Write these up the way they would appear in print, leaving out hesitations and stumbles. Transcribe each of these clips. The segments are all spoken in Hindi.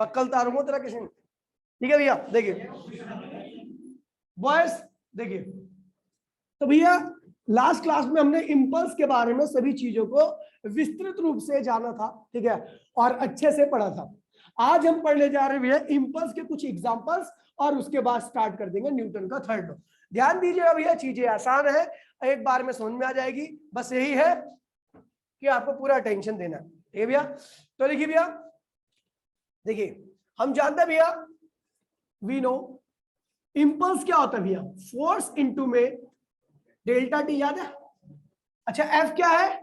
पक्का उतारूंगा तेरा किसी ने। ठीक है भैया, देखिए बॉयस, देखिए तो भैया लास्ट क्लास में हमने इंपल्स के बारे में सभी चीजों को विस्तृत रूप से जाना था, ठीक है, और अच्छे से पढ़ा था। आज हम पढ़ने जा रहे हैं भैया इंपल्स के कुछ एग्जांपल्स, और उसके बाद स्टार्ट कर देंगे न्यूटन का थर्ड लॉ। ध्यान दीजिएगा भैया, चीजें आसान है, एक बार में समझ में आ जाएगी, बस यही है कि आपको पूरा अटेंशन देना है। ठीक है भैया, तो देखिए भैया, देखिए हम जानते हैं भैया, वी नो इंपल्स क्या होता है भैया, फोर्स इनटू में डेल्टा टी, याद है? अच्छा, एफ क्या है?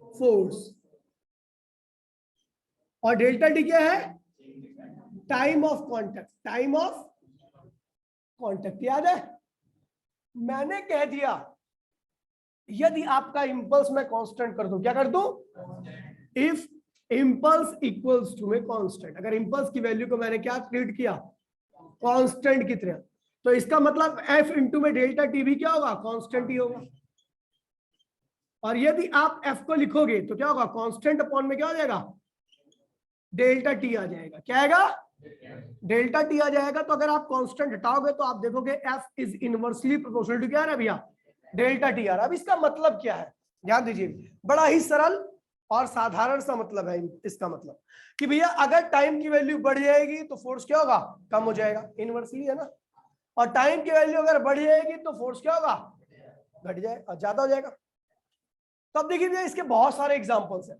फोर्स, और डेल्टा टी क्या है? Time of contact, time of contact, याद है? मैंने कह दिया यदि आपका इंपल्स मैं कांस्टेंट कर दूं, क्या कर दूं? इफ इंपल्स इक्वल्स टू में कांस्टेंट, अगर इंपल्स की वैल्यू को मैंने क्या ट्रीट किया? कांस्टेंट की तरह, तो इसका मतलब एफ इंटू में डेल्टा टी भी क्या होगा? कांस्टेंट ही होगा। और यदि आप एफ को लिखोगे तो क्या होगा? कांस्टेंट अपॉन में क्या हो जाएगा? डेल्टा टी आ जाएगा। क्या आएगा? डेल्टा टी आ जाएगा। तो अगर आप कांस्टेंट हटाओगे तो आप देखोगे F is inversely proportional to क्या है भैया? डेल्टा टी आ रहा है। अब इसका मतलब क्या है, ध्यान दीजिए, बड़ा ही सरल और साधारण सा मतलब है इसका, मतलब कि भैया अगर टाइम की वैल्यू बढ़ जाएगी तो फोर्स क्या होगा? कम हो जाएगा, इनवर्सली है ना। और टाइम की वैल्यू अगर बढ़ जाएगी तो फोर्स क्या होगा? घट जाएगा, ज्यादा हो जाएगा। तो अब देखिए भैया, इसके बहुत सारे एग्जांपल्स हैं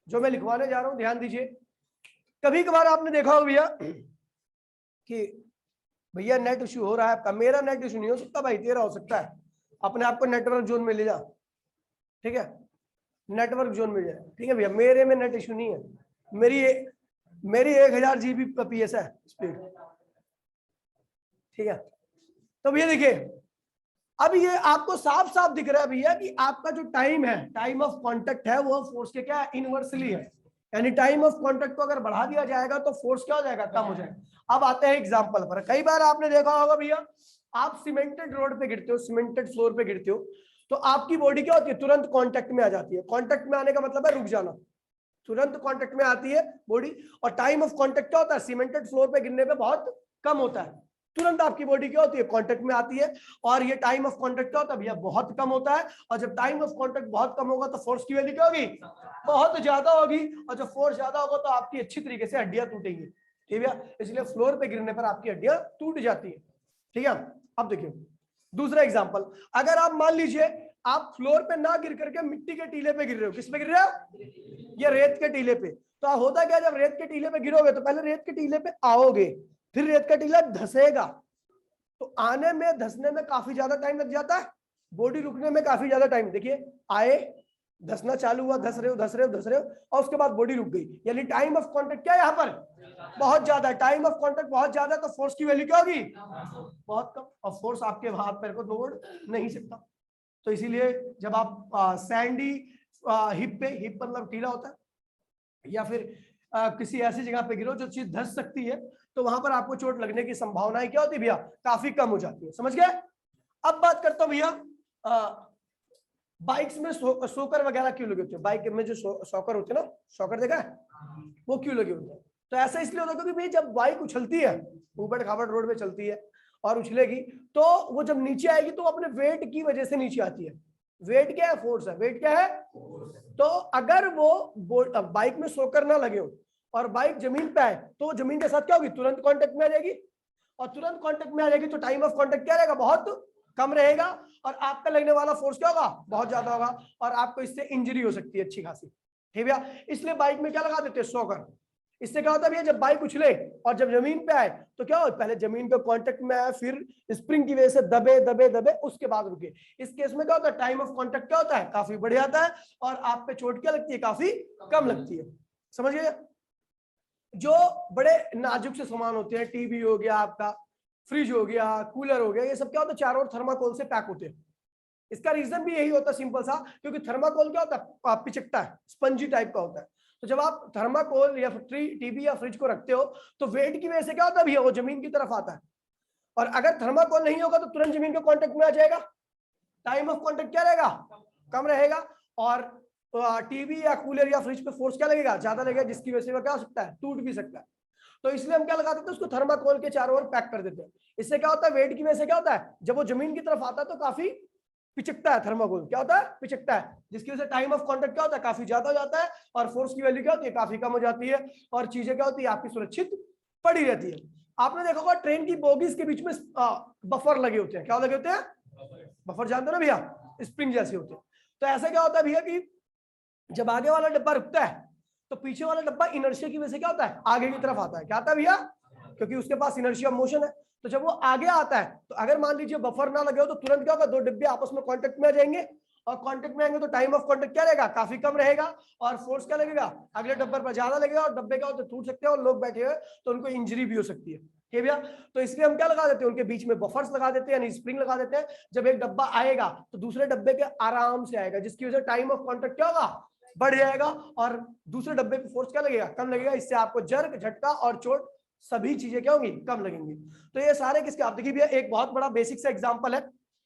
जो मैं लिखवाने जा रहा हूं, ध्यान दीजिए। कभी कभार आपने देखा होगा भैया कि भैया नेट इश्यू हो रहा है आपका, मेरा नेट इश्यू नहीं हो सकता भाई, तेरा हो सकता है। अपने आप को नेटवर्क जोन में ले जा, ठीक है, नेटवर्क जोन में जाए, ठीक है भैया। मेरे में नेट इश्यू नहीं है, मेरी 1000 GB PS है स्पीड, ठीक है। तो भैया देखिए, अब ये आपको साफ साफ दिख रहा है भैया कि आपका जो टाइम है, टाइम ऑफ कांटेक्ट है, वो फोर्स के क्या है? इनवर्सली है। यानी टाइम ऑफ कांटेक्ट को अगर बढ़ा दिया जाएगा तो फोर्स क्या हो जाएगा? कम हो जाएगा। अब आते हैं एग्जांपल पर। कई बार आपने देखा होगा भैया, आप सीमेंटेड रोड पे गिरते हो, सीमेंटेड फ्लोर पे गिरते हो, तो आपकी बॉडी क्या होती है? तुरंत कांटेक्ट में आ जाती है। कांटेक्ट में आने का मतलब है रुक जाना, तुरंत कांटेक्ट में आती है बॉडी। और टाइम ऑफ कांटेक्ट क्या होता है? सीमेंटेड फ्लोर पे गिरने पे बहुत कम होता है, तुरंत आपकी बॉडी क्या होती है? कांटेक्ट में आती है। और ये टाइम ऑफ कांटेक्ट क्या होता है भैया? बहुत कम होता है। और जब टाइम ऑफ कांटेक्ट बहुत कम होगा तो फोर्स की वैल्यू क्या होगी? बहुत ज्यादा होगी। और जब फोर्स ज्यादा होगा तो आपकी अच्छी तरीके से हड्डियां टूटेंगी, ठीक है। इसलिए फ्लोर पे गिरने पर आपकी हड्डियां टूट जाती है, ठीक है। अब देखिए दूसरा एग्जाम्पल, अगर आप मान लीजिए आप फ्लोर पे ना गिर करके मिट्टी के टीले पे गिर रहे हो, किस पे गिर रहे हो? ये रेत के टीले पे। तो होता क्या, जब रेत के टीले पे गिरोगे तो पहले रेत के टीले पे आओगे, फिर रेत का टीला धसेगा, तो आने में धसने में काफी ज्यादा टाइम लग जाता है, बॉडी रुकने में काफी ज्यादा टाइम। देखिए आए, धसना चालू हुआ, धस रहे हो धस रहे हो धस रहे हो, और उसके बाद बॉडी रुक गई। यानी टाइम ऑफ कांटेक्ट क्या है यहाँ पर? बहुत ज्यादा। टाइम ऑफ कांटेक्ट बहुत ज्यादा, तो फोर्स की वैल्यू क्या होगी? बहुत कम। और फोर्स आपके हाथ पैर को तोड़ नहीं सकता। तो इसीलिए जब आप सैंडी हिप पे, हिप मतलब टीला होता है, या फिर किसी ऐसी जगह पे गिरो जो चीज धस सकती है, तो वहां पर आपको चोट लगने की संभावनाएं क्या होती है भैया? काफी कम हो जाती है। समझ गए? अब बात करता हूं भैया, बाइक्स में शॉकर वगैरह क्यों लगे होते हैं? बाइक में जो शॉकर होते हैं ना, शॉकर देखा है, वो क्यों लगे होते हैं? तो ऐसा इसलिए होता है क्योंकि भाई जब बाइक उछलती है, ऊबड़ खाबड़ रोड पे चलती है और उछलेगी, तो वो जब नीचे आएगी तो अपने वेट की वजह से नीचे आती है। वेट क्या है? फोर्स है। वेट क्या है? तो अगर वो बाइक में शॉकर ना लगे हो और बाइक जमीन पे आए, तो जमीन के साथ क्या होगी? तुरंत कांटेक्ट में आ जाएगी। और तुरंत कांटेक्ट में आ जाएगी तो टाइम ऑफ कांटेक्ट क्या रहेगा? बहुत कम रहेगा। और आपका लगने वाला फोर्स क्या होगा? बहुत ज्यादा होगा। और आपको इससे इंजरी हो सकती है अच्छी खासी, ठीक है। इसलिए बाइक में क्या लगा देते हैं? शॉकर। इससे क्या होता है भैया, जब बाइक उछले और जब जमीन पे आए तो क्या हो? पहले जमीन पे कांटेक्ट में आए, फिर स्प्रिंग की वजह से दबे दबे दबे, उसके बाद रुके। इस केस में क्या होता है? टाइम ऑफ कांटेक्ट क्या होता है? काफी बढ़ जाता है। और आप पे चोट क्या लगती है? काफी कम लगती है। समझ गए? जो बड़े नाजुक से सामान होते हैं, टीवी हो गया आपका, फ्रिज हो गया, कूलर हो गया, ये सब क्या होता है? चारों ओर थर्माकोल से पैक होते हैं। इसका रीजन भी यही होता है सिंपल सा, क्योंकि थर्माकोल क्या होता है? पिचकता है, स्पंजी टाइप का होता है। तो जब आप थर्माकोल या टीवी या फ्रिज को रखते हो तो वेट की वजह से क्या होता है भैया? वो जमीन की तरफ आता है। और अगर थर्माकोल नहीं होगा तो तुरंत जमीन के कांटेक्ट में आ जाएगा, टाइम ऑफ कांटेक्ट क्या रहेगा? कम रहेगा। और टीवी या कूलर या फ्रिज पे फोर्स क्या लगेगा? ज्यादा लगेगा, जिसकी वजह से वो क्या हो सकता है? टूट भी सकता है। तो इसलिए हम क्या लगा देते हैं, उसको थर्माकोल के चारों ओर पैक कर देते हैं। इससे क्या होता है, वेट की वजह से क्या होता है, जब वो जमीन की तरफ आता है तो काफी पिचकता है, थर्माकोल क्या होता है, पिचकता है, जिसकी वजह से टाइम ऑफ कांटेक्ट क्या होता है, काफी ज्यादा हो जाता है, और फोर्स की वैल्यू क्या होती है, काफी कम हो जाती है, और चीजें क्या होती है, आपकी सुरक्षित पड़ी रहती है। आपने देखा होगा ट्रेन की बोगीज के बीच में बफर लगे होते हैं, क्या लगे होते हैं, बफर जानते हो ना भैया, स्प्रिंग जैसे होते हैं। तो ऐसा क्या होता है भैया कि जब आगे वाला डब्बा रुकता है तो पीछे वाला डब्बा इनर्शिया की वजह से क्या होता है, आगे की तरफ आता है, क्या आता है भैया, क्योंकि उसके पास इनर्शिया ऑफ मोशन है। तो जब वो आगे आता है तो अगर मान लीजिए बफर ना लगे हो तो तुरंत क्या होगा, दो डिब्बे आपस में कांटेक्ट में आ जाएंगे, और कांटेक्ट में आएंगे तो टाइम ऑफ कांटेक्ट क्या रहेगा, काफी कम रहेगा, और फोर्स क्या लगेगा, अगले डब्बे पर ज्यादा लगेगा, और डब्बे क्या होते टूट सकते हैं, और लोग बैठे हुए तो उनको इंजरी भी हो सकती है, ठीक है भैया। तो इसलिए हम क्या लगा देते हैं, उनके बीच में बफर्स लगा देते हैं, यानी स्प्रिंग लगा देते हैं। जब एक डब्बा आएगा तो दूसरे डब्बे के आराम से आएगा, जिसकी वजह से टाइम ऑफ कांटेक्ट क्या होगा, बढ़ जाएगा, और दूसरे डब्बे पे फोर्स क्या लगेगा, कम लगेगा। इससे आपको जर्क, झटका और चोट सभी चीजें क्या होंगी, कम लगेंगी। तो ये सारे किसके, आप देखिए भैया एक बहुत बड़ा बेसिक सा एग्जांपल है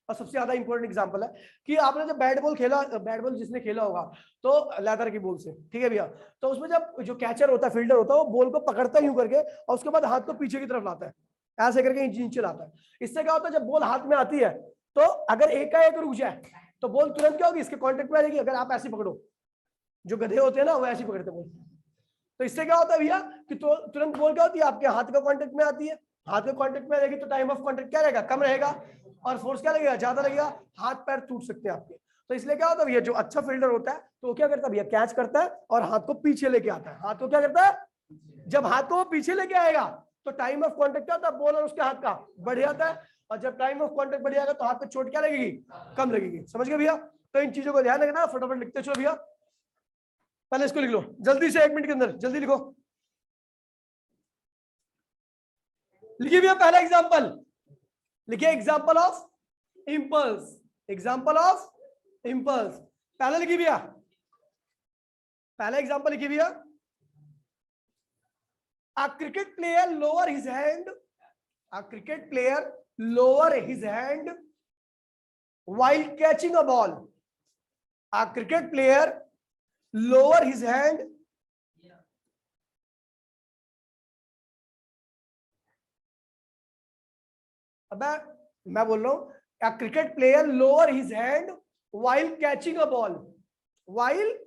और सबसे ज्यादा इंपॉर्टेंट एग्जांपल है कि आपने जब बैट बॉल खेला, बैट बॉल जिसने खेला होगा तो लेदर की बॉल से, ठीक है भैया, तो उसमें जब जो कैचर होता है, फील्डर होता है, वो बॉल को पकड़ता है यूं करके, और उसके बाद हाथ को पीछे की तरफ लाता है, ऐसे करके नीचे लाता है। इससे क्या होता है, जब बॉल हाथ में आती है तो अगर एक का एक रुक जाए तो बॉल तुरंत क्या होगी, इसके कॉन्टेक्ट में आ जाएगी। अगर आप ऐसे पकड़ो, जो गधे होते हैं ना वो ऐसे ही पकड़ते बॉल, तो इससे क्या होता है भैया कि तो तुरंत बॉल क्या होती है, आपके हाथ का कांटेक्ट में आती है, हाथ के कांटेक्ट में रहेगी तो टाइम ऑफ कांटेक्ट क्या रहेगा, कम रहेगा, और फोर्स क्या लगेगा, ज्यादा लगेगा, हाथ पैर टूट सकते हैं आपके। तो इसलिए क्या होता है भैया, जो अच्छा फील्डर होता है तो वो क्या करता है भैया, कैच करता है और हाथ को पीछे लेके आता है। हाथ को क्या करता है, जब हाथ को वो पीछे लेके आएगा तो टाइम ऑफ कांटेक्ट क्या होता है, बॉल और उसके हाथ का बढ़ जाता है, और जब टाइम ऑफ कांटेक्ट बढ़ जाएगा तो हाथ पे चोट क्या लगेगी, कम लगेगी। समझ गए भैया। तो इन चीजों को ध्यान रखना, फटाफट लिखते चलो भैया, पहले इसको लिख लो जल्दी से, 1 मिनट के अंदर जल्दी लिखो। लिखिए भैया पहला एग्जांपल, लिखिए example of impulse, example of impulse, पहला लिखिए भैया, पहला एग्जांपल लिखिए भैया। A cricket player lower his hand, a cricket player lower his hand while catching a ball. A cricket player lower his hand अब मैं बोल रहा हूं, a cricket player lower his hand while catching a ball. While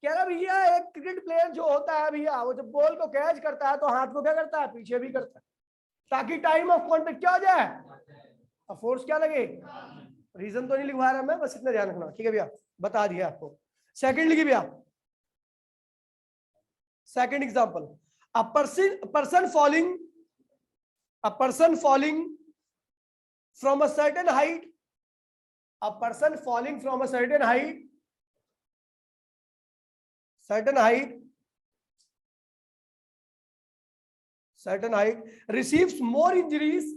कह रहा भैया एक क्रिकेट प्लेयर जो होता है भैया, वो जब बॉल को कैच करता है तो हाथ को क्या करता है, पीछे भी करता है, ताकि टाइम ऑफ कांटेक्ट क्या हो जाए, और फोर्स क्या लगे। रीजन तो नहीं लिखवा रहा मैं, बस इतना ध्यान रखना, ठीक है भैया, बता दिया आपको। सेकंड लिखिए भैया, second example, a person falling from a certain height, a person falling from a certain height receives more injuries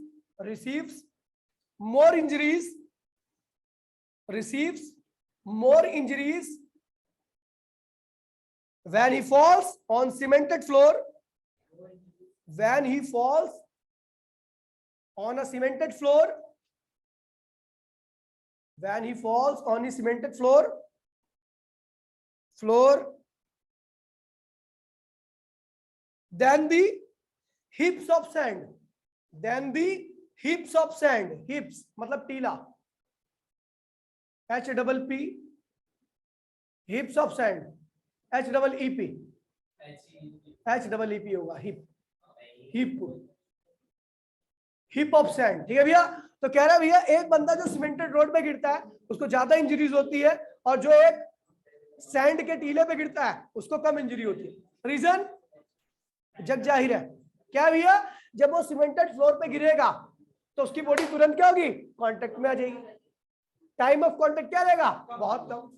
when he falls on cemented floor, when he falls on a cemented floor, when he falls on a cemented floor, then the heaps of sand, heaps मतलब टीला, HPP, heaps of sand, HEEP, HEEP होगा, heap of sand, ठीक है भैया। तो कह रहा है भैया एक बंदा जो सीमेंटेड रोड पे गिरता है उसको ज्यादा इंजरीज होती है, और जो एक सैंड के टीले पे गिरता है उसको कम इंजरी होती है। रीजन जग जाहिर है, क्या भैया, जब वो सीमेंटेड फ्लोर पे गिरेगा तो उसकी बॉडी तुरंत क्या होगी, कांटेक्ट में आ जाएगी, टाइम ऑफ कांटेक्ट क्या रहेगा, बहुत कम,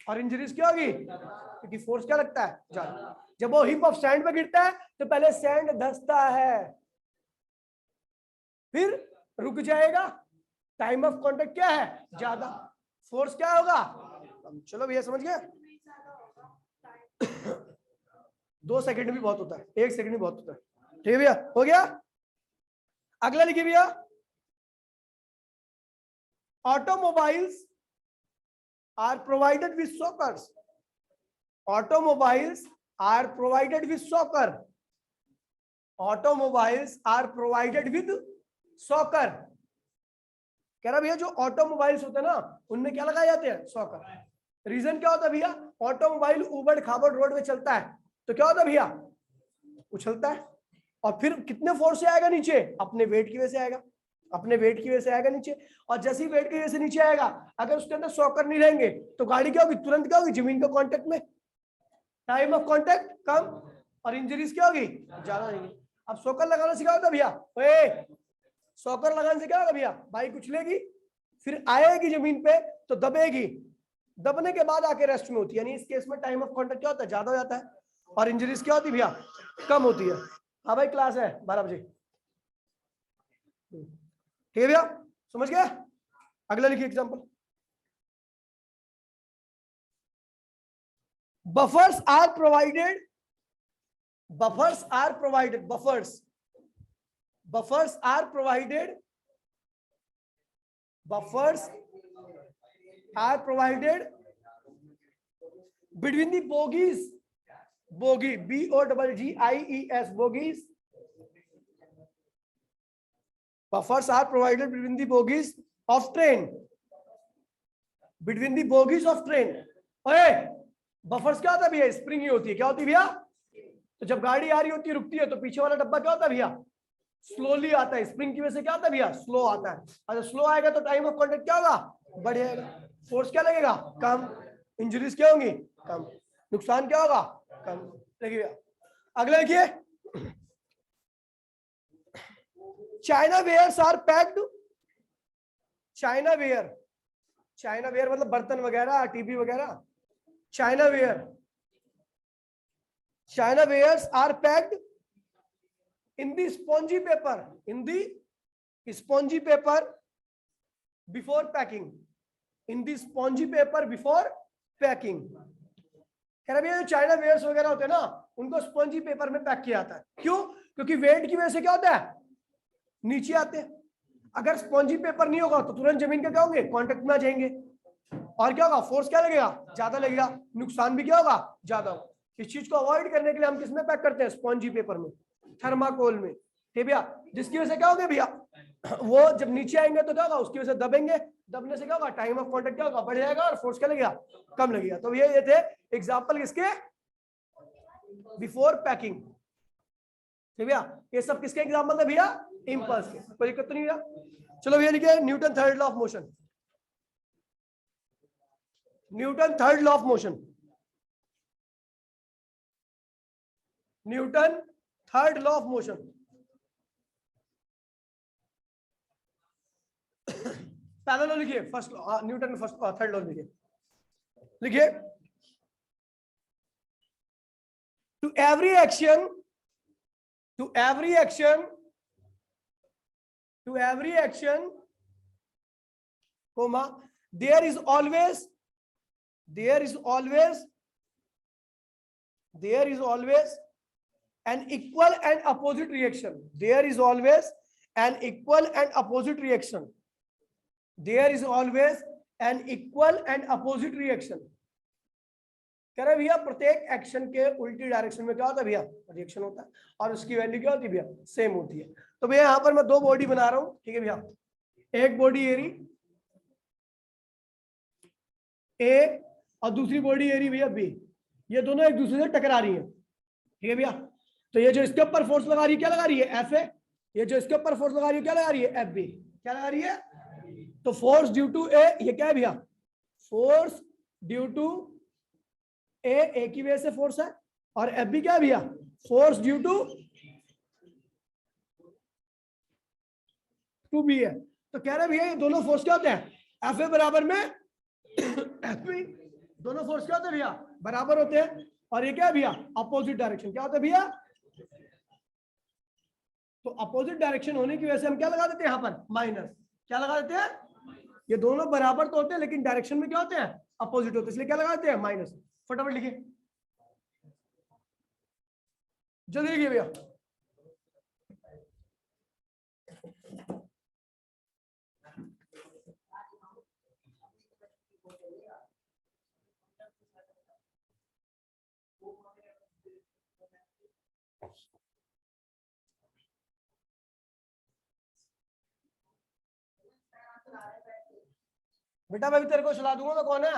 और इंजरीज क्या होगी, क्योंकि फोर्स क्या लगता है ज्यादा। जब वो हिप ऑफ सैंड पे गिरता है तो पहले सैंड धंसता है, फिर रुक जाएगा, टाइम ऑफ कांटेक्ट क्या है ज्यादा, फोर्स क्या होगा। चलो भैया समझ गए। 2 सेकंड भी बहुत होता है, 1 सेकंड भी बहुत होता है, ठीक है भैया, हो गया। अगला लिखिए भैया, automobiles are provided with shockers, automobiles are provided with shocker automobiles are provided with shocker. कह रहा भैया जो ऑटोमोबाइल्स होते हैं ना उनमें क्या लगाए जाते हैं, सॉकर। रीजन क्या होता है भैया, ऑटोमोबाइल उबड़ खाबड़ रोड में चलता है तो क्या होता है भैया, उछलता है और फिर कितने फोर्स से आएगा नीचे, अपने वेट की वजह से आएगा, अपने वेट की वजह से आएगा नीचे। और जैसे ही वेट की वजह से नीचे आएगा, अगर उसके अंदर सॉकर नहीं रहेंगे तो गाड़ी क्या होगी, तुरंत क्या होगी, जमीन के कांटेक्ट में, टाइम ऑफ कांटेक्ट कम और इंजरीज क्या होगी, ज्यादा होगी। अब सॉकर लगाना सिखा होता भैया, सॉकर लगाने से क्या होगा भैया, बाइक उछलेगी फिर आएगी जमीन पे तो दबेगी, दबने के बाद आके रेस्ट में होती है, यानी इस केस में टाइम ऑफ कांटेक्ट क्या होता है, ज्यादा हो जाता है और इंजरीज क्या होती है भैया, कम होती है। हाँ भाई क्लास है 12 बजे, ठीक है भैया, समझ गया। अगला लिखिए example. Buffers are provided, buffers are provided, buffers are provided, buffers are provided between the bogies, bogie, BOGGIES, bogies, buffers are provided between the bogies of train, between the bogies of train। ओए बफर्स क्या होता है भैया, स्प्रिंग ही होती है, क्या होती है भैया, तो जब गाड़ी आ रही होती है रुकती है तो पीछे वाला डब्बा क्या होता है भैया, स्लोली आता है, स्प्रिंग की वजह से क्या आता है भैया, स्लो आता है। अगर स्लो आएगा तो टाइम ऑफ कांटेक्ट क्या होगा, बढ़ जाएगा, फोर्स क्या लगेगा, कम, इंजरीज क्या होंगी, कम, नुकसान क्या होगा, कम लगेगा। अगले देखिए, china wares are packed, china ware, china ware मतलब बर्तन वगैरह, टीवी वगैरह, china ware, china wares are packed in the spongy paper, in the spongy paper before packing, in the spongy paper before packing। कह रहा भैया चाइना वेयर्स वगैरह होते हैं ना उनको स्पॉन्जी पेपर में पैक किया जाता है, क्यों, क्योंकि वेट की वजह से क्या होता है, नीचे आते हैं। अगर स्पॉन्जी पेपर नहीं होगा तो तुरंत जमीन के क्या होंगे, कांटेक्ट में आ जाएंगे और क्या होगा, फोर्स क्या लगेगा, ज्यादा लगेगा, नुकसान भी क्या होगा, ज्यादा होगा। इस चीज को अवॉइड करने के लिए हम किसमें पैक करते हैं, स्पॉन्जी पेपर में, थर्माकोल में, ठीक भैया, जिसकी वजह से क्या होगा भैया, वो जब नीचे आएंगे तो क्या होगा, उसकी वजह से दबेंगे, दबने से क्या होगा, टाइम ऑफ कांटेक्ट क्या होगा, बढ़ जाएगा और फोर्स क्या लगेगा, कम लगेगा। तो ये थे एग्जांपल किसके, बिफोर पैकिंग, ठीक भैया, ये सब किसके एग्जांपल थे भैया, इंपल्स के, कोई दिक्कत नहीं भैया। चलो भैया लिखिए Newton third law of motion, Newton third law of motion, Newton third law of motion. पहला लॉ लिखिए, first law, Newton first third law लिखिए, लिखिए to every action, to every action, to every action, comma, there is always, there is always, there is always an equal and opposite reaction, there is always an equal and opposite reaction, there is always an equal and opposite reaction। कह रहे भैया प्रत्येक एक्शन के उल्टी डायरेक्शन में क्या होता है भैया, रिएक्शन होता है और उसकी वैल्यू क्या होती है भैया, सेम होती है। तो भैया यहां पर मैं दो बॉडी बना रहा हूं, ठीक है भैया, एक बॉडी एरी ए और दूसरी बॉडी एरी भैया बी, ये दोनों एक दूसरे से टकरा रही है, ठीक है भैया। तो ये जो इसके ऊपर फोर्स लगा रही है क्या लगा रही है, एफ ए, ये जो इसके ऊपर फोर्स लगा रही है क्या लगा रही है, एफ बी, क्या लगा रही है, तो फोर्स ड्यू टू ए, ये क्या है भैया, फोर्स ड्यू टू ए की वजह से फोर्स है, और एफ बी क्या है भैया, फोर्स ड्यू टू बी है। तो कह रहे भैया ये दोनों फोर्स क्या होते हैं, एफ ए बराबर में एफ बी, दोनों फोर्स क्या होते हैं भैया, बराबर होते हैं, और ये क्या है भैया, अपोजिट डायरेक्शन, क्या होता है भैया, तो अपोजिट डायरेक्शन होने की वजह से हम क्या लगा देते हैं यहां पर, माइनस, क्या लगा देते हैं, ये दोनों बराबर तो होते हैं लेकिन डायरेक्शन में क्या होते हैं, अपोजिट होते हैं, इसलिए क्या लगा देते हैं, माइनस। फटाफट लिखिए, जल्दी लिखिए भैया। बेटा मैं भी तेरे को चला दूंगा, मैं कौन है?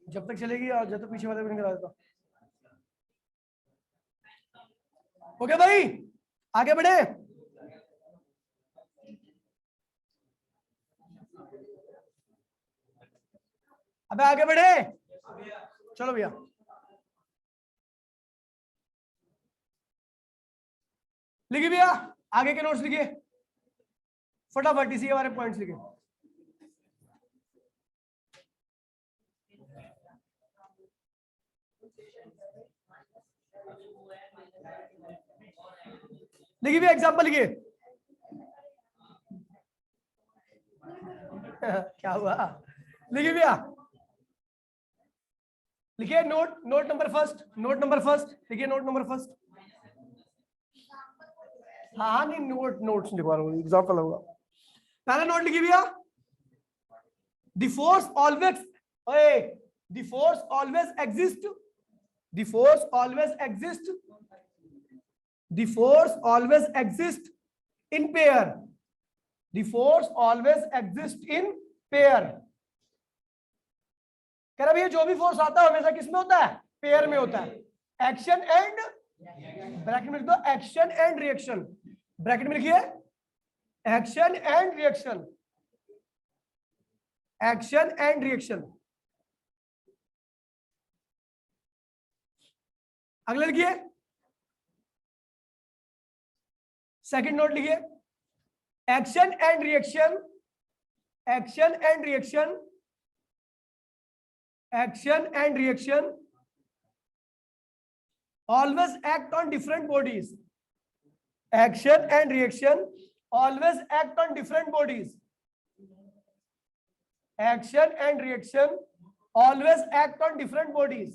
जब तक चलेगी और जब तक पीछे वाले को नहीं करा देता। ओके भाई, आगे बढ़े। अबे आगे बढ़े, चलो भैया। लिखिए भैया, आगे के नोट्स लिखिए फटाफट, इसी के बारे में पॉइंट्स लिखिए। लिखिए भैया, एग्जाम्पल लिखिए। क्या हुआ? लिखिए भैया, लिखिए note number first, note number first लिखिए, नोट नंबर फर्स्ट। हाँ नहीं, नोट्स लिखवा रहा हूँ, एग्जाम्पल होगा। पहला नोट लिखिए भैया, the force always, the force always exist, the force always exist, the force always exist in pair, the force always exist in pair. कह रहा भैया जो भी फोर्स आता है हमेशा किसमें होता है? पेयर में होता है। एक्शन एंड, ब्रैकेट में लिख दो एक्शन एंड रिएक्शन, ब्रैकेट में लिखिए action and reaction, action and reaction. अगले लिखिए, सेकंड नोट लिखिए, action and reaction, action and reaction, action and reaction always act on different bodies, action and reaction always act on different bodies, action and reaction always act on different bodies।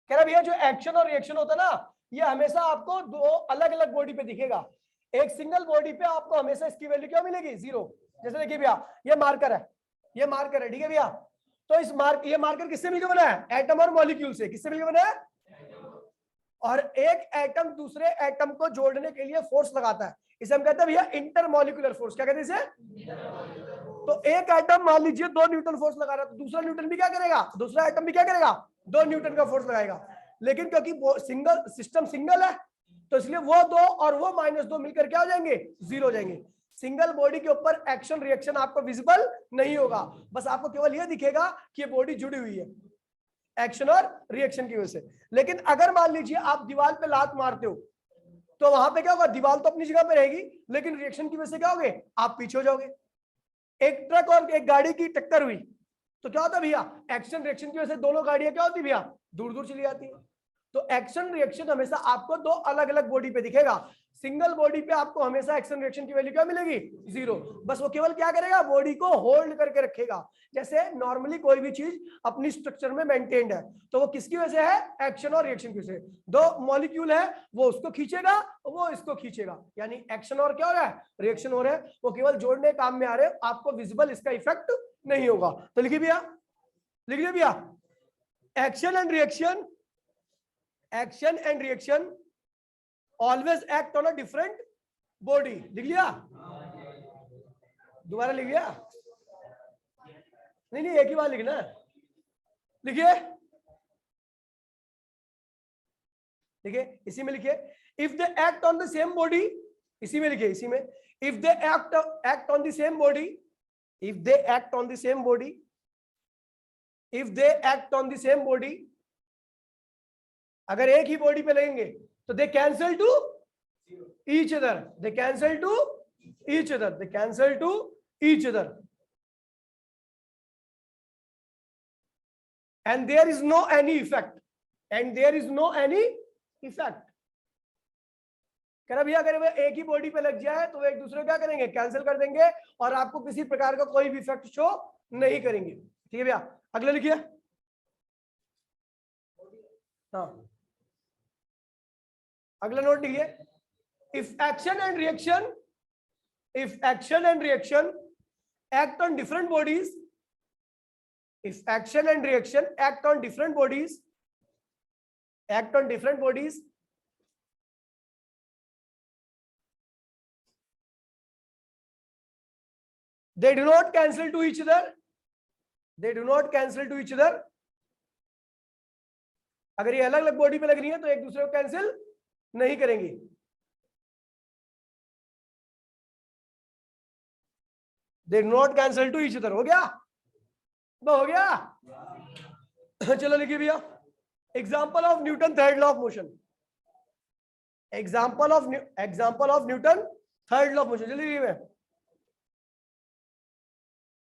कह रहा भैया जो एक्शन और रिएक्शन होता है ना, ये हमेशा आपको दो अलग अलग बॉडी पे दिखेगा। एक सिंगल बॉडी पे आपको हमेशा इसकी वैल्यू क्या मिलेगी? 0। जैसे देखिए भैया, ये मार्कर है, ये मार्कर है, ठीक है भैया। तो इस ये मार्कर किससे मिलकर बना है? एटम और मॉलिक्यूल से। किससे मिलकर बना है? और एक एटम दूसरे एटम को जोड़ने के लिए फोर्स लगाता है, इसे हम कहते हैं भैया इंटरमॉलिक्यूलर फोर्स। क्या कहते हैं इसे? तो एक एटम मान लीजिए 2 न्यूटन फोर्स लगा रहा है, तो दूसरा न्यूटन भी क्या करेगा? दूसरा एटम भी क्या करेगा? 2 न्यूटन का फोर्स लगाएगा। लेकिन क्योंकि सिंगल सिस्टम सिंगल है, तो इसलिए वो 2 और वो -2 मिलकर क्या हो जाएंगे? 0 हो जाएंगे। सिंगल बॉडी के ऊपर एक्शन रिएक्शन आपको विजिबल नहीं होगा, बस आपको केवल यह दिखेगा कि ये बॉडी जुड़ी हुई है एक्शन और रिएक्शन की वजह से। लेकिन अगर मान लीजिए आप दीवार पे लात मारते हो, तो वहां पे क्या होगा? दीवार तो अपनी जगह पे रहेगी, लेकिन रिएक्शन की वजह से क्या होगे? आप पीछे हो जाओगे। एक ट्रक और एक गाड़ी की टक्कर हुई तो क्या होता है भैया? एक्शन रिएक्शन की वजह से दोनों गाड़ियां क्या होती है भैया? दूर दूर चली जाती है। तो एक्शन रिएक्शन हमेशा आपको 2 अलग अलग बॉडी पे दिखेगा। सिंगल बॉडी पे आपको हमेशा एक्शन रिएक्शन की वैल्यू क्या मिलेगी? 0। बस वो केवल क्या करेगा? बॉडी को होल्ड करके रखेगा। जैसे नॉर्मली कोई भी चीज अपनी स्ट्रक्चर में मेंटेन्ड है, तो वो किसकी वजह से है? एक्शन और रिएक्शन की वजह से। 2 मॉलिक्यूल है, वो उसको खींचेगा, वो इसको खींचेगा, यानी एक्शन और क्या हो रहा है? रिएक्शन हो रहा है। वो केवल जोड़ने काम में आ रहे हैं, आपको विजिबल इसका इफेक्ट नहीं होगा। तो लिखिए भैया, लिखिए भैया, action and reaction, action and reaction always act on a different body. लिख लिया? दोबारा लिख लिया? नहीं नहीं, एक ही बार लिखना है। लिखिए, लिखिए, इसी में लिखिए, if they act on the same body, इसी में लिखिए, इसी में, if they act on the same body, if they act on the same body, if they act on the same body, अगर एक ही बॉडी पे लगेंगे तो दे cancel two each other, they cancel two each other, they cancel two each other, and there is no any effect, and there is no any effect, कह रहा भैया अगर वो एक ही बॉडी पे लग जाए तो वो एक दूसरे को क्या करेंगे, कैंसिल कर देंगे और आपको किसी प्रकार का कोई भी इफेक्ट शो नहीं करेंगे। ठीक है भैया, अगले लिखिए। हाँ, अगला नोट लिखिए। If action and reaction act on different bodies, if action and reaction act on different bodies, they do not cancel to each other, अगर ये अलग अलग बॉडी पे लग रही है तो एक दूसरे को कैंसिल नहीं करेंगी। They do not cancel to each other। हो गया, हो गया। चलो लिखिए भैया, example of Newton third law of motion, example of Newton third law of motion. जल्दी लिखिए।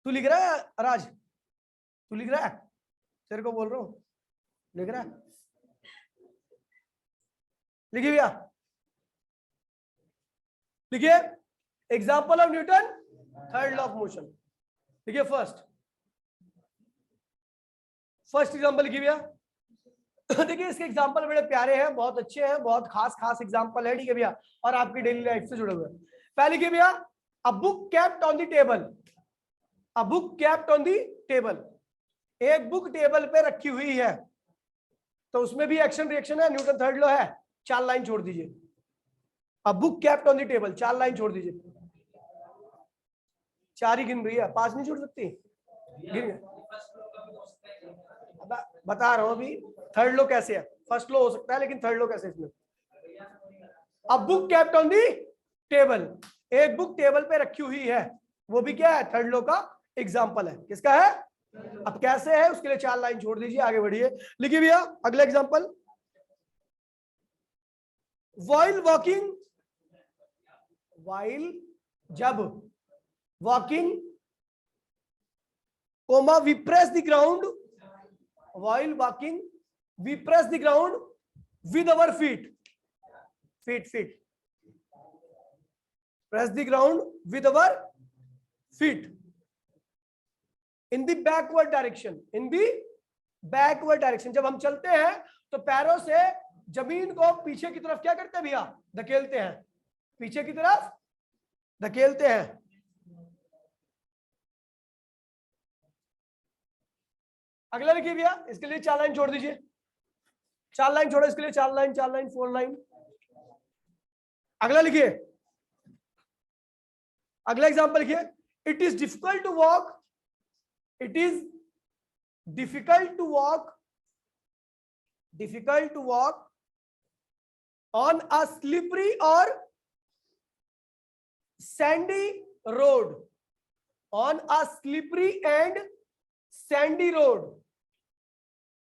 तू लिख रहा है राज, तू लिख रहा है, तेरे को बोल रहा हूं, लिख रहा है, लिखिए भैया, लिखिए example of Newton third law of motion. देखिए फर्स्ट एग्जांपल लिखिए भैया। देखिए इसके एग्जांपल बड़े प्यारे हैं, बहुत अच्छे हैं, बहुत खास एग्जांपल है। ठीक है भैया, और आपकी डेली लाइफ से जुड़े हुए। पहले लिखिए भैया, a book kept on the table, a book kept on the table, एक बुक टेबल पे रखी हुई है, तो उसमें भी एक्शन रिएक्शन है, न्यूटन थर्ड लॉ है। 4 लाइन छोड़ दीजिए। A book kept on the table, 4 line छोड़ दीजिए। 4 ही गिन रही है, 5 नहीं छोड़ सकती। गिन, बता रहा हूं अभी थर्ड लो कैसे है। फर्स्ट लो हो सकता है लेकिन थर्ड लो कैसे इसमें। अब book kept on the table, एक बुक टेबल पे रखी हुई है, वो भी क्या है, थर्ड लो का एग्जांपल है। किसका है? अब कैसे है उसके लिए 4 लाइन छोड़ दीजिए, आगे बढ़िए। लिखिए भैया अगला एग्जांपल, वाइल वॉकिंग, वाइल जब walking comma we press the ground, while walking we press the ground with our feet, press the ground with our feet in the backward direction, जब हम चलते हैं तो पैरों से जमीन को पीछे की तरफ क्या करते हैं भैया, धकेलते हैं, पीछे की तरफ धकेलते हैं। अगला लिखिए भैया, इसके लिए 4 लाइन छोड़ दीजिए, 4 लाइन छोड़ो इसके लिए, 4 लाइन 4 लाइन। अगला लिखिए, अगला एग्जांपल लिखिए, it is difficult to walk, it is difficult to walk on a slippery और sandy road, on a slippery and sandy road.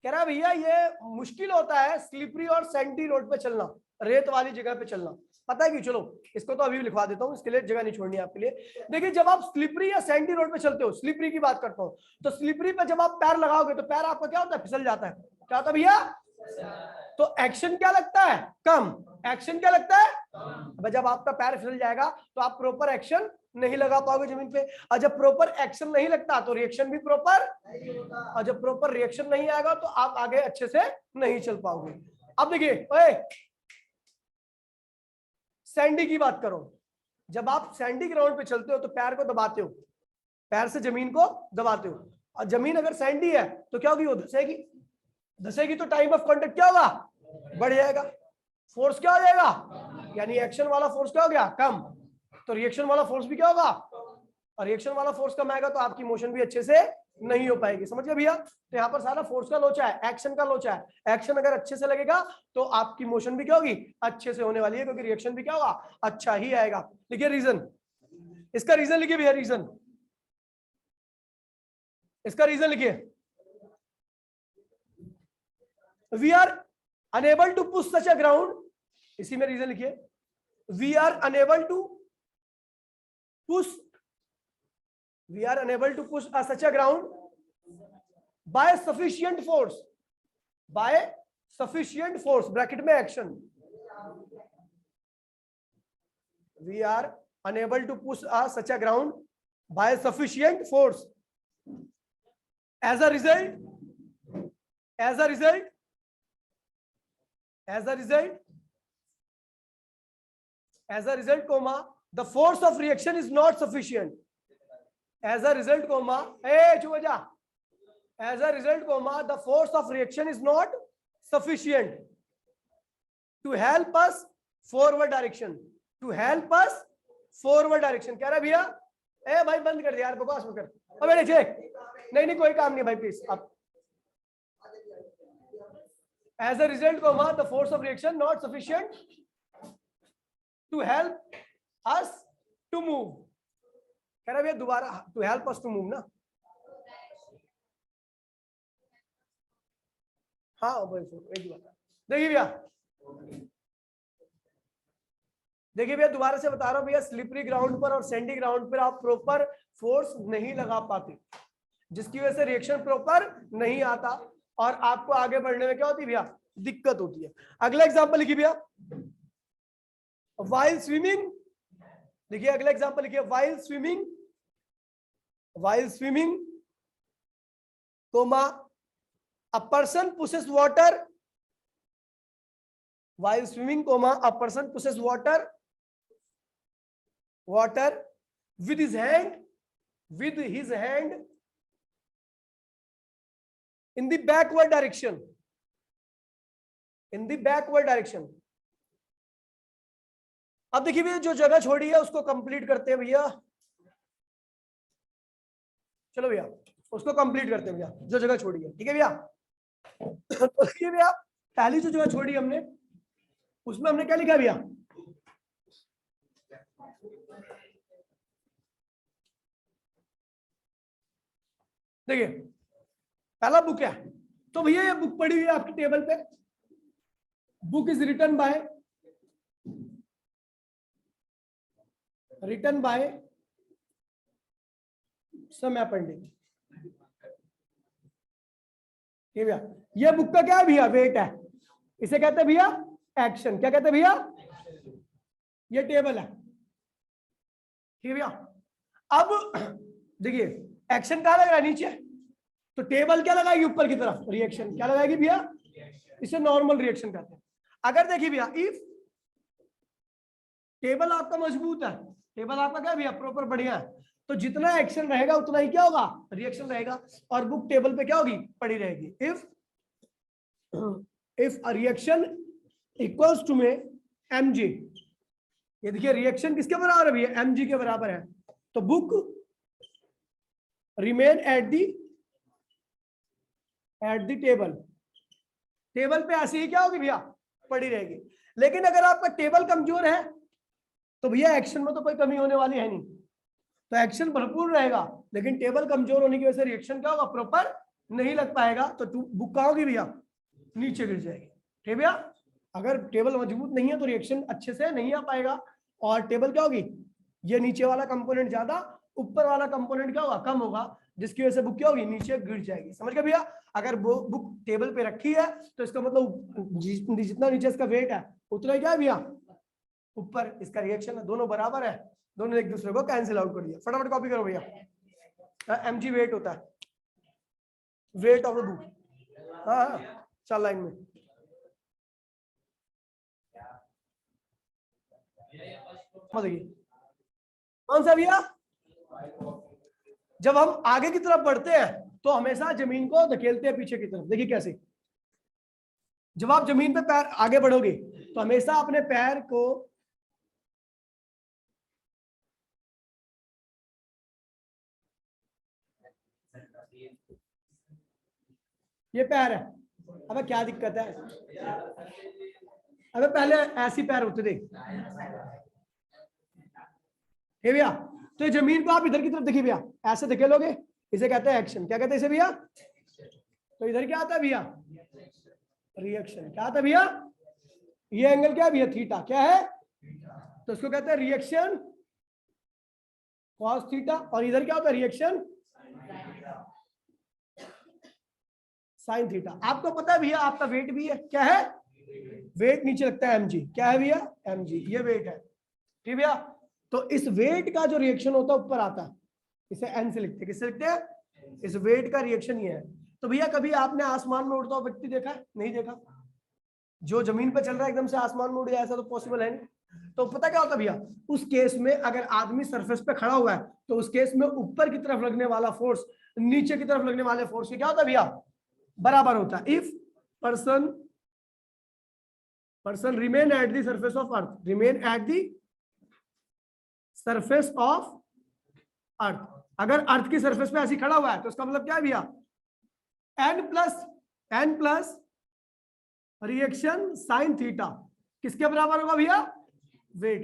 कह रहा भैया ये मुश्किल होता है स्लिपरी और सैंडी रोड पे चलना, रेत वाली जगह पे चलना। पता है क्यों? चलो इसको तो अभी भी लिखवा देता हूं, इसके लिए जगह नहीं छोड़नी है आपके लिए। देखिए जब आप स्लिपरी या सैंडी रोड पे चलते हो, स्लिपरी की बात करता हूं, तो स्लिपरी पे जब आप पैर लगाओगे तो पैर आपका क्या होता है, फिसल जाता है। क्या होता है भैया? तो एक्शन क्या लगता है, कम। एक्शन क्या लगता है? जब आपका पैर फिसल जाएगा तो आप प्रॉपर एक्शन नहीं लगा पाओगे जमीन पे, और जब प्रॉपर एक्शन नहीं लगता तो रिएक्शन भी प्रॉपर, और जब प्रॉपर रिएक्शन नहीं आएगा तो आप आगे अच्छे से नहीं चल पाओगे। अब देखिए सैंडी की बात करो, जब आप सैंडी ग्राउंड पे चलते हो तो पैर को दबाते हो, पैर से जमीन को दबाते हो, और जमीन अगर सैंडी है तो क्या होगी, वो धसेगी तो टाइम ऑफ कांटेक्ट क्या होगा, बढ़ जाएगा। फोर्स क्या हो जाएगा, यानी एक्शन वाला फोर्स क्या हो गया, कम, तो रिएक्शन वाला फोर्स भी क्या होगा, और रिएक्शन वाला फोर्स कम आएगा तो आपकी मोशन भी अच्छे से नहीं हो पाएगी। समझ गए भैया? तो यहाँ पर सारा फोर्स का लोचा है, एक्शन का लोचा है। एक्शन अगर अच्छे से लगेगा तो आपकी मोशन भी क्या होगी, अच्छे से होने वाली है, क्योंकि रिएक्शन भी क्या होगा, अच्छा ही आएगा। लिखिए रीजन, इसका रीजन लिखिए भैया, रीजन, इसका रीजन लिखिए, we are unable to push such a ground, इसी में रीजन लिखिए, we are unable to push, we are unable to push such a ground by sufficient force, by sufficient force, bracket में action, we are unable to push such a ground by sufficient force. As a result, comma, the force of reaction is not sufficient. As a result, comma, as a result, comma, the force of reaction is not sufficient to help us forward direction. To help us forward direction. कह रहा भैया, ए भाई बंद कर दे यार, बकवास मत कर. अब बेटे चेक. नहीं कोई काम नहीं भाई, प्लीज. अब as a result, comma, the force of reaction not sufficient to help us to move. कह रहा भैया दोबारा, to help us to move ना. हाँ एक बार देखिए भैया दोबारा से बता रहा हूँ भैया, स्लिपरी ग्राउंड पर और सैंडी ग्राउंड पर आप प्रॉपर फोर्स नहीं लगा पाते, जिसकी वजह से रिएक्शन प्रॉपर नहीं आता और आपको आगे बढ़ने में क्या होती है भैया, दिक्कत होती है. अगला एग्जांपल लिखिए भैया, व्हाइल स्विमिंग. देखिए अगला एग्जांपल लिखिए, while swimming comma a person pushes water. While swimming, comma, a person pushes water with his hand in the backward direction. अब देखिए भैया जो जगह छोड़ी है उसको कंप्लीट करते हैं भैया. चलो भैया उसको कंप्लीट करते हैं भैया, जो जगह छोड़ी है. ठीक है भैया. तो देखिए भैया पहली जो जगह छोड़ी हमने, उसमें हमने क्या लिखा भैया, देखिए पहला बुक है. तो भैया ये बुक पड़ी हुई है आपकी टेबल पे. Book is written by some appending. ये भैया ये बुक का क्या है भैया, वेट है. इसे कहते हैं भैया एक्शन. क्या कहते हैं भैया, ये टेबल है. ठीक है भैया. अब देखिए एक्शन कहाँ लग रहा है, नीचे. तो टेबल क्या लगाएगी, ऊपर की तरफ. रिएक्शन क्या लगाएगी भैया, इसे नॉर्मल रिएक्शन कहते हैं. अगर देखिए भैया इफ टेबल आपका मजबूत है, टेबल आपका क्या भैया प्रॉपर बढ़िया है, तो जितना एक्शन रहेगा उतना ही क्या होगा, रिएक्शन रहेगा. और बुक टेबल पे क्या होगी, पड़ी रहेगी. If a reaction equals to में mg, ये देखिए रिएक्शन किसके बराबर है भैया, mg के बराबर है, तो book remain at the table पे ऐसे ही क्या होगी भैया, पड़ी रहेगी. लेकिन अगर आपका टेबल कमजोर है तो भैया एक्शन में तो कोई कमी होने वाली है नहीं, तो एक्शन भरपूर रहेगा, लेकिन टेबल कमजोर होने की वजह से रिएक्शन क्या होगा, प्रॉपर नहीं लग पाएगा. तो बुक कहाँ होगी भैया, नीचे गिर जाएगी. ठीक भैया. अगर टेबल मजबूत नहीं है तो रिएक्शन अच्छे से नहीं आ पाएगा, और टेबल क्या होगी, ये नीचे वाला कंपोनेंट ज्यादा, ऊपर वाला कंपोनेंट क्या होगा, कम होगा, जिसकी वजह से बुक क्या होगी, नीचे गिर जाएगी. समझ गए भैया. अगर बुक टेबल पे रखी है तो इसका मतलब जितना नीचे इसका वेट है उतना ही क्या है भैया, ऊपर इसका रिएक्शन है. दोनों बराबर है, दोनों एक दूसरे को कैंसिल आउट कर दिया. फटाफट कॉपी करो भैया. mg वेट होता है, वेट ऑफ द बुक. हाँ चल लाइन में. कौन सा भैया, जब हम आगे की तरफ बढ़ते हैं तो हमेशा जमीन को धकेलते हैं पीछे की तरफ. देखिए कैसे, जब आप जमीन पे पैर आगे बढ़ोगे तो हमेशा अपने पैर को ये पैर है. अबे क्या दिक्कत है, अबे पहले ऐसी पैर होते थे. हे भैया तो ये जमीन को आप इधर की तरफ देखिए भैया, ऐसे धकेलोगे, इसे कहते हैं एक्शन. क्या कहते हैं इसे भैया, तो इधर क्या आता है भैया, रिएक्शन. क्या आता है भैया, ये एंगल क्या है भैया, थीटा. क्या है, तो इसको कहते हैं रिएक्शन कॉस थीटा. और इधर क्या होता है, रिएक्शन साइन थीटा. आपको पता है भैया आपका वेट भी है, क्या है, वेट नीचे लगता है mg. क्या है भैया, mg, ये वेट है. ठीक भैया। तो इस वेट का जो रिएक्शन होता है ऊपर आता है, इसे एन से लिखते हैं। किससे लिखते हैं? इस वेट का रिएक्शन ये है। तो भैया कभी आपने आसमान में उड़ता हुआ व्यक्ति देखा है? नहीं देखा। जो जमीन पे चल रहा है एकदम से आसमान में उड़ जाए, ऐसा तो पॉसिबल है नहीं। तो पता क्या होता है भैया, उस केस में अगर आदमी सरफेस पे खड़ा हुआ है तो उस केस में ऊपर की तरफ लगने वाला फोर्स नीचे की तरफ लगने वाले फोर्स से क्या होता है भैया? बराबर होता है। If person remain at the surface of earth, remain at the surface of earth, अगर अर्थ की सरफेस पे ऐसी खड़ा हुआ है तो उसका मतलब क्या है भैया? n plus reaction sine theta किसके बराबर होगा भैया? वेट के।